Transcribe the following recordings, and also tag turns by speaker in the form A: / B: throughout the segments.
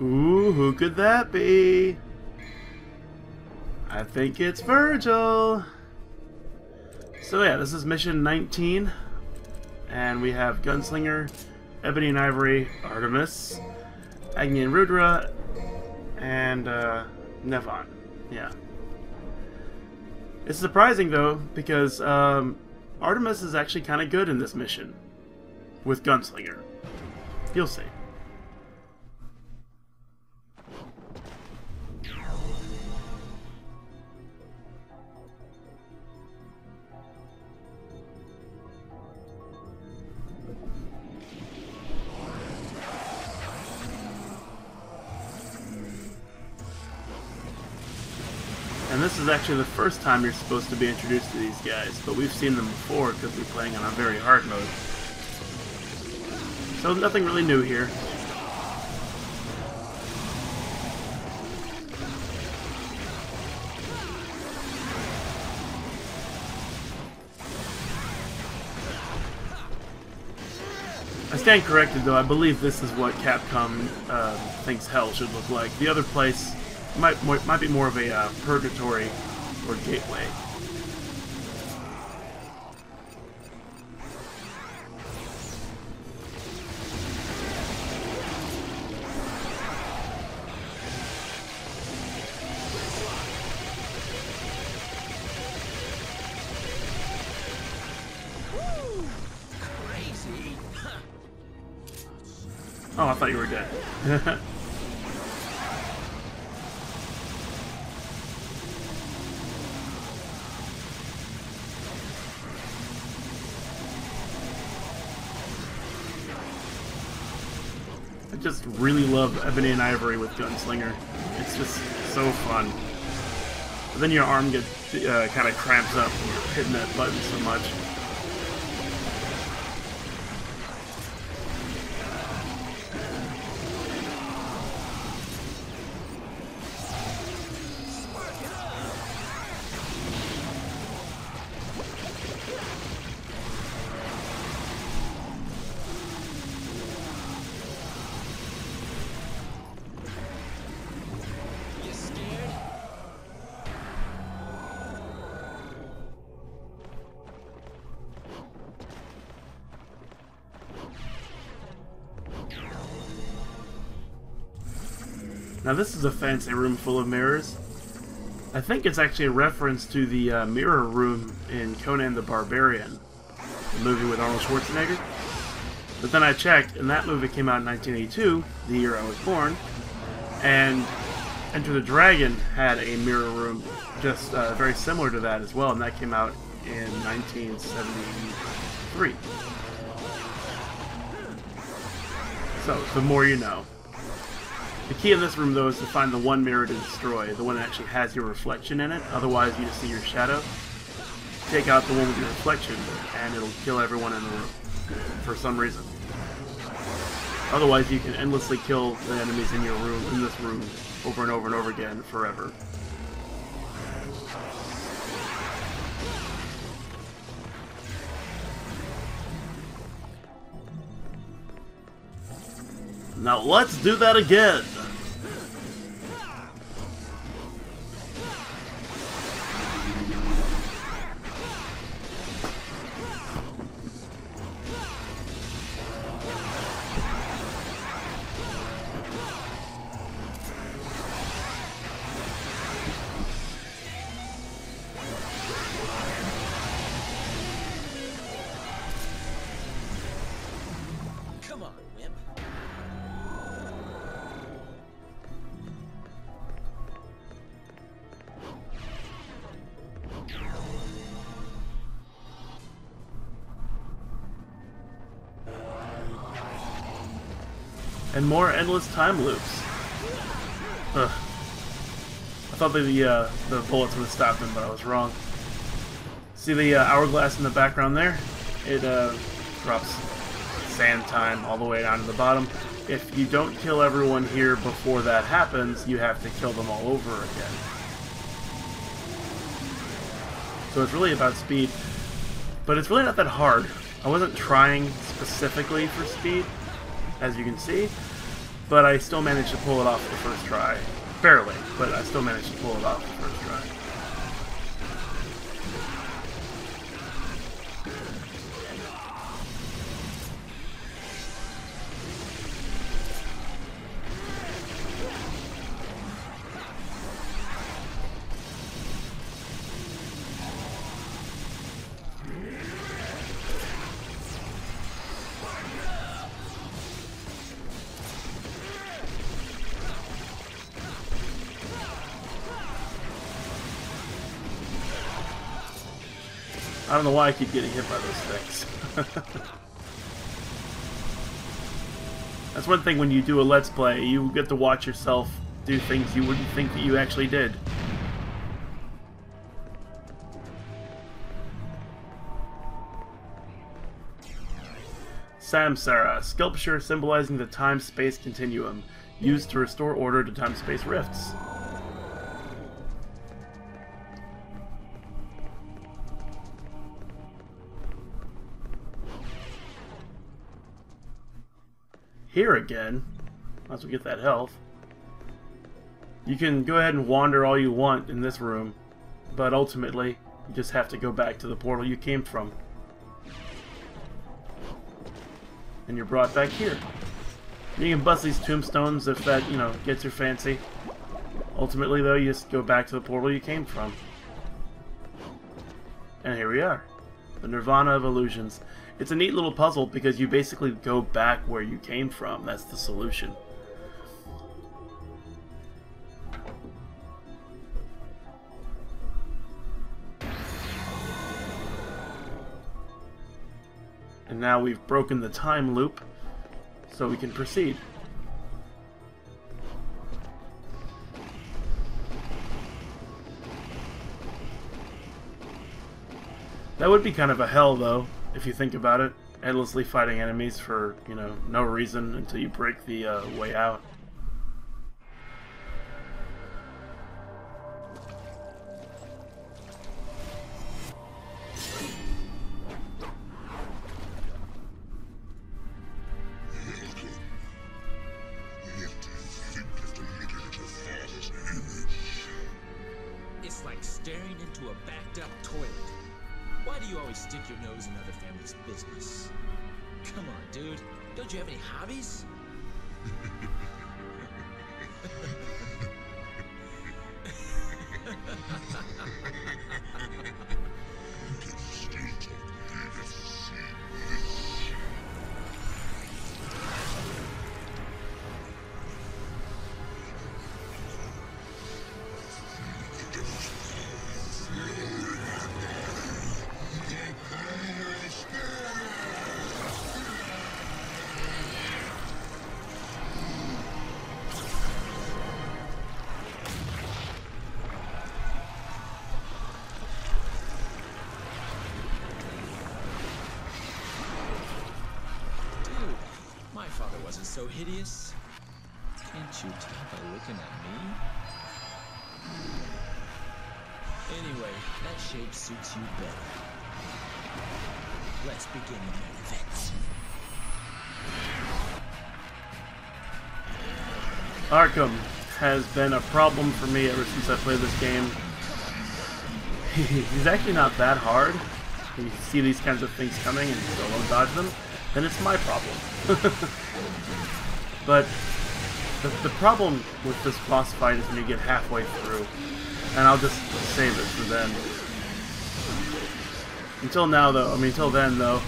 A: Ooh, who could that be? I think it's Virgil. So yeah, this is mission 19. And we have Gunslinger, Ebony and Ivory, Artemis, Agni and Rudra, and Nevon. Yeah. It's surprising though, because Artemis is actually kind of good in this mission with Gunslinger. You'll see. And this is actually the first time you're supposed to be introduced to these guys, but we've seen them before because we're playing on a very hard mode. So nothing really new here. I stand corrected though, I believe this is what Capcom thinks hell should look like. The other place might be more of a purgatory or gateway.
B: Crazy.
A: Oh, I thought you were dead. I just really love Ebony and Ivory with Gunslinger. It's just so fun. But then your arm gets kind of cramps up when you're hitting that button so much. Now this is a fancy room full of mirrors. I think it's actually a reference to the mirror room in Conan the Barbarian, the movie with Arnold Schwarzenegger. But then I checked, and that movie came out in 1982, the year I was born, and Enter the Dragon had a mirror room just very similar to that as well, and that came out in 1973. So, the more you know. The key in this room, though, is to find the one mirror to destroy, the one that actually has your reflection in it. Otherwise, you just see your shadow. Take out the one with your reflection, and it'll kill everyone in the room, for some reason. Otherwise, you can endlessly kill the enemies in your room, in this room, over and over and over again, forever. Now let's do that again!
B: Come on, wimp.
A: And more endless time loops. Ugh. I thought that the bullets would have stopped him, but I was wrong. See the hourglass in the background there? It drops sand time all the way down to the bottom. If you don't kill everyone here before that happens, you have to kill them all over again. So it's really about speed, but it's really not that hard. I wasn't trying specifically for speed, as you can see, but I still managed to pull it off the first try. Barely, but I still managed to pull it off the first try. I don't know why I keep getting hit by those things. That's one thing when you do a Let's Play, you get to watch yourself do things you wouldn't think that you actually did. Samsara, sculpture symbolizing the time-space continuum, used to restore order to time-space rifts. Here again, once we get that health. You can go ahead and wander all you want in this room, but ultimately, you just have to go back to the portal you came from. And you're brought back here. You can bust these tombstones if that, you know, gets your fancy. Ultimately, though, you just go back to the portal you came from. And here we are. The Nirvana of Illusions. It's a neat little puzzle because you basically go back where you came from. That's the solution. And now we've broken the time loop, so we can proceed. That would be kind of a hell, though, if you think about it. Endlessly fighting enemies for, you know, no reason until you break the way out.
B: It's like staring into a backed-up toilet. Why do you always stick your nose in other families' business? Come on, dude. Don't you have any hobbies? Wasn't so hideous. Can't you tell by looking at me? Anyway, that shape suits you better. Let's begin the main event.
A: Arkham has been a problem for me ever since I played this game. He's actually not that hard. When you see these kinds of things coming and still don't dodge them, then it's my problem. But the problem with this boss fight is when you get halfway through, and I'll just save it for then. Until then though,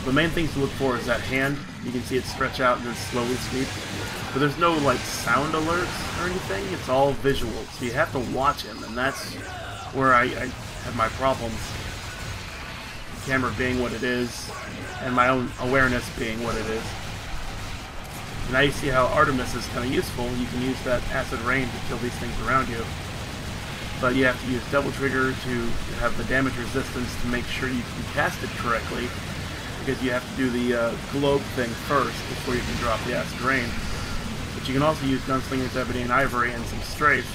A: the main thing to look for is that hand. You can see it stretch out and then slowly sweep. But there's no like sound alerts or anything. It's all visual, so you have to watch him, and that's where I have my problems. The camera being what it is, and my own awareness being what it is. Now you see how Artemis is kind of useful. You can use that acid rain to kill these things around you. But you have to use double trigger to have the damage resistance to make sure you can cast it correctly. Because you have to do the globe thing first before you can drop the acid rain. But you can also use Gunslingers Ebony and Ivory and some Strafe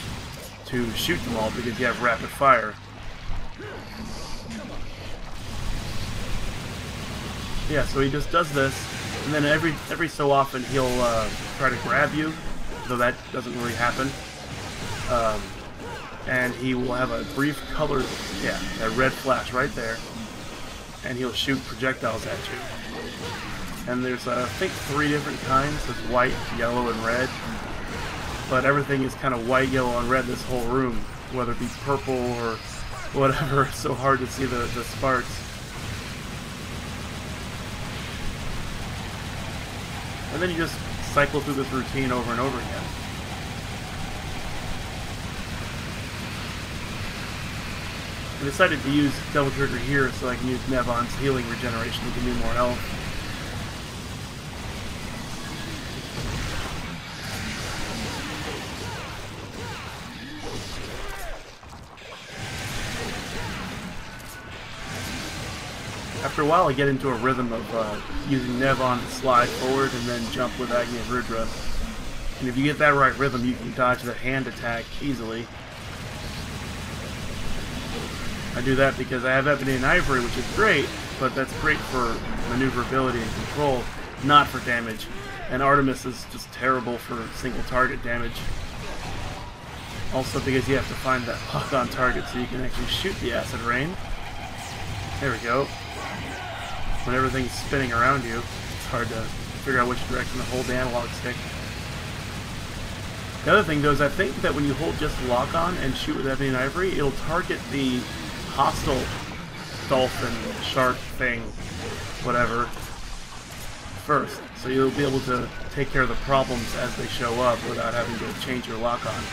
A: to shoot them all because you have rapid fire. Yeah, so he just does this. And then every so often he'll try to grab you, though that doesn't really happen. And he will have a brief color, yeah, that red flash right there, and he'll shoot projectiles at you. And there's, I think, 3 different kinds. There's white, yellow, and red. But everything is kind of white, yellow, and red this whole room, whether it be purple or whatever. It's so hard to see the sparks. And then you just cycle through this routine over and over again. I decided to use Double Trigger here so I can use Nevon's healing regeneration to give me more health. After a while I get into a rhythm of using Nevon to slide forward and then jump with Agni and Rudra. And if you get that right rhythm, you can dodge the hand attack easily. I do that because I have Ebony and Ivory, which is great, but that's great for maneuverability and control, not for damage. And Artemis is just terrible for single target damage. Also because you have to find that lock-on target so you can actually shoot the Acid Rain. There we go. When everything's spinning around you, it's hard to figure out which direction to hold the analog stick. The other thing though is I think that when you hold just lock-on and shoot with Ebony and Ivory, it'll target the hostile dolphin, shark thing, whatever, first. So you'll be able to take care of the problems as they show up without having to change your lock-on.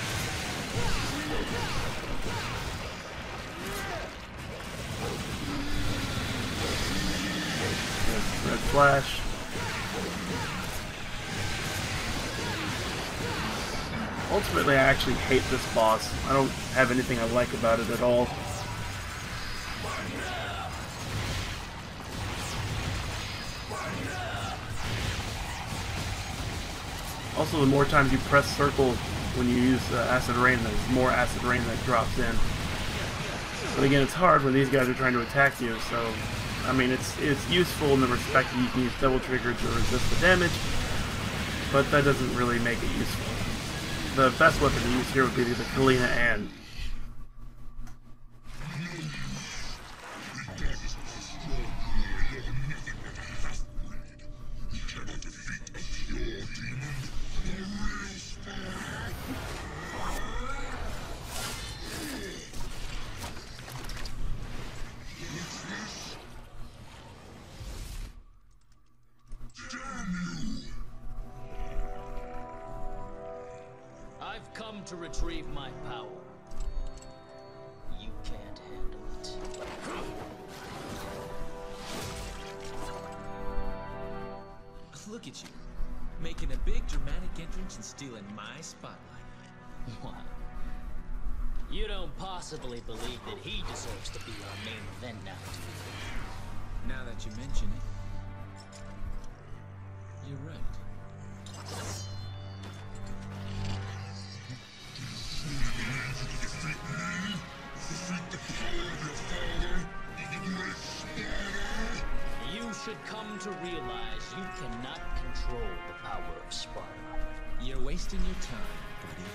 A: Red flash. Ultimately, I actually hate this boss. I don't have anything I like about it at all. Also, the more times you press circle when you use Acid Rain, there's more Acid Rain that drops in. But again, it's hard when these guys are trying to attack you, so I mean, it's useful in the respect that you can use Double Trigger to resist the damage, but that doesn't really make it useful. The best weapon to use here would be the Kalina Ann.
B: I've come to retrieve my power. You can't handle it. Look at you, making a big dramatic entrance and stealing my spotlight.
C: What? You don't possibly believe that he deserves to be our main event now, do you?
B: Now that you mention it, you're right.
C: You should come to realize you cannot control the power of Sparta.
B: You're wasting your time, buddy.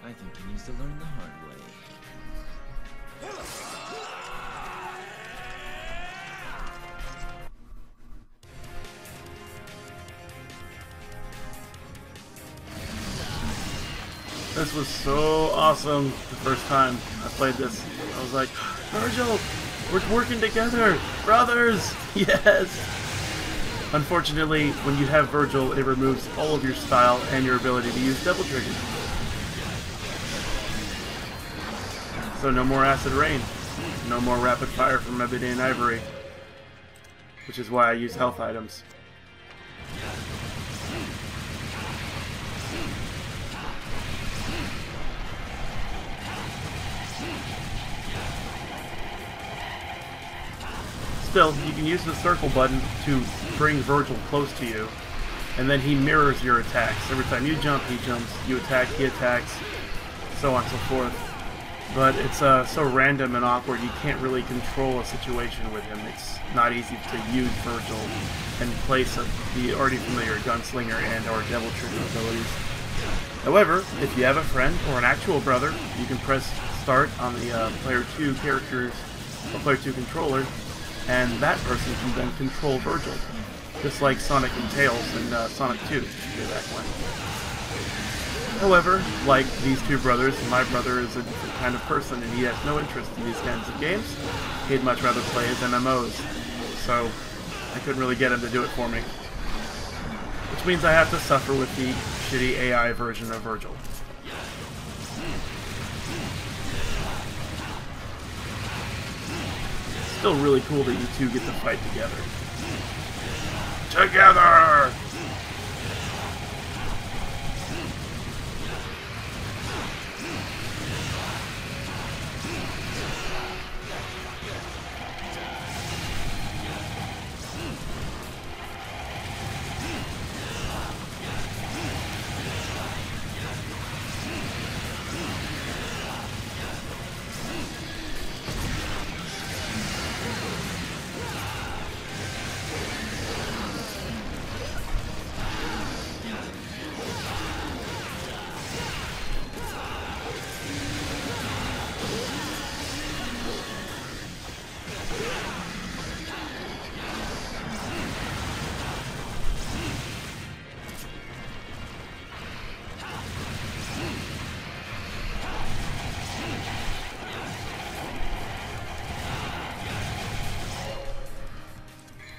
B: I think he needs to learn the hard way.
A: This was so awesome the first time I played this. I was like, Virgil, we're working together! Brothers! Yes! Unfortunately, when you have Virgil, it removes all of your style and your ability to use Double Trigger. So no more Acid Rain. No more Rapid Fire from Ebony and Ivory. Which is why I use health items. Still, you can use the circle button to bring Virgil close to you, and then he mirrors your attacks. Every time you jump, he jumps. You attack, he attacks, so on and so forth. but it's so random and awkward you can't really control a situation with him. It's not easy to use Virgil in place of the already familiar Gunslinger and or Devil Trigger abilities. However, if you have a friend or an actual brother, you can press start on the player 2 characters or player 2 controller, and that person can then control Virgil, just like Sonic and Tails in Sonic 2 way back when. However, like these two brothers, my brother is a different kind of person and he has no interest in these kinds of games. He'd much rather play his MMOs, so I couldn't really get him to do it for me. Which means I have to suffer with the shitty AI version of Virgil. Still really cool that you two get to fight together. Together!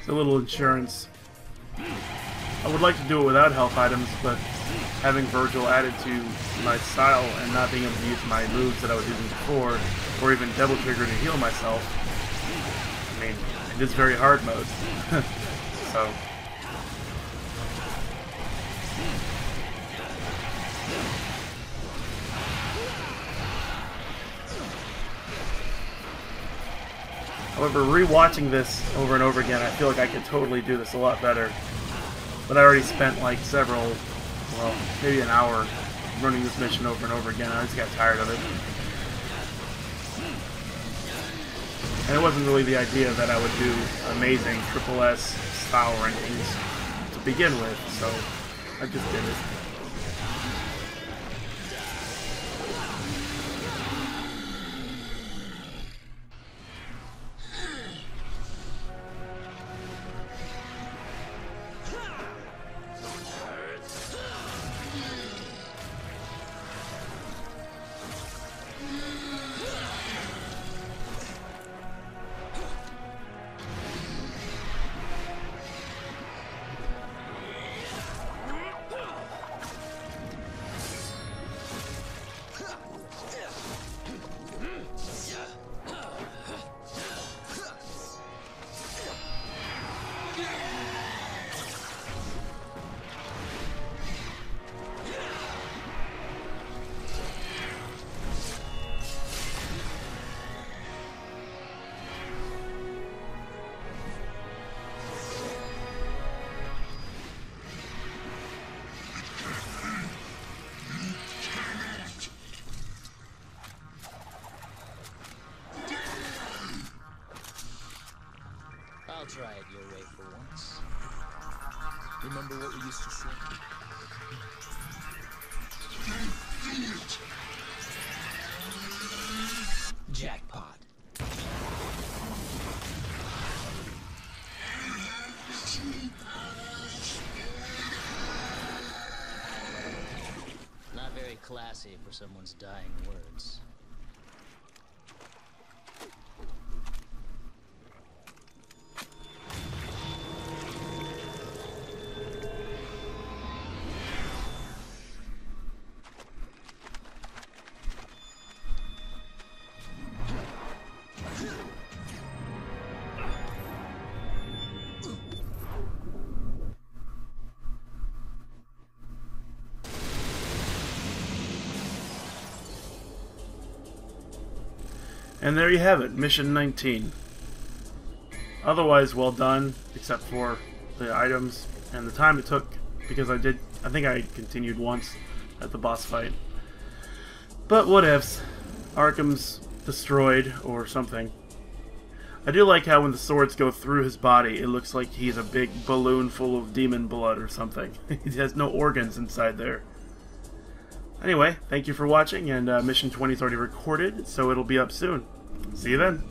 A: A little insurance. I would like to do it without health items, but having Virgil added to my style and not being able to use my moves that I was using before, or even Devil Trigger to heal myself, I mean, it is very hard mode. So. However, rewatching this over and over again, I feel like I could totally do this a lot better. But I already spent like several, well, maybe an hour running this mission over and over again. I just got tired of it. And it wasn't really the idea that I would do amazing SSS style rankings to begin with, so I just did it.
C: I'll try it your way for once.
B: Remember what we used to say?
C: Jackpot. Not very classy for someone's dying words.
A: And there you have it, Mission 19. Otherwise well done, except for the items and the time it took, because I think I continued once at the boss fight. But what ifs. Arkham's destroyed or something. I do like how when the swords go through his body, it looks like he's a big balloon full of demon blood or something. He has no organs inside there. Anyway, thank you for watching, and Mission 20 is already recorded, so it'll be up soon. See you then.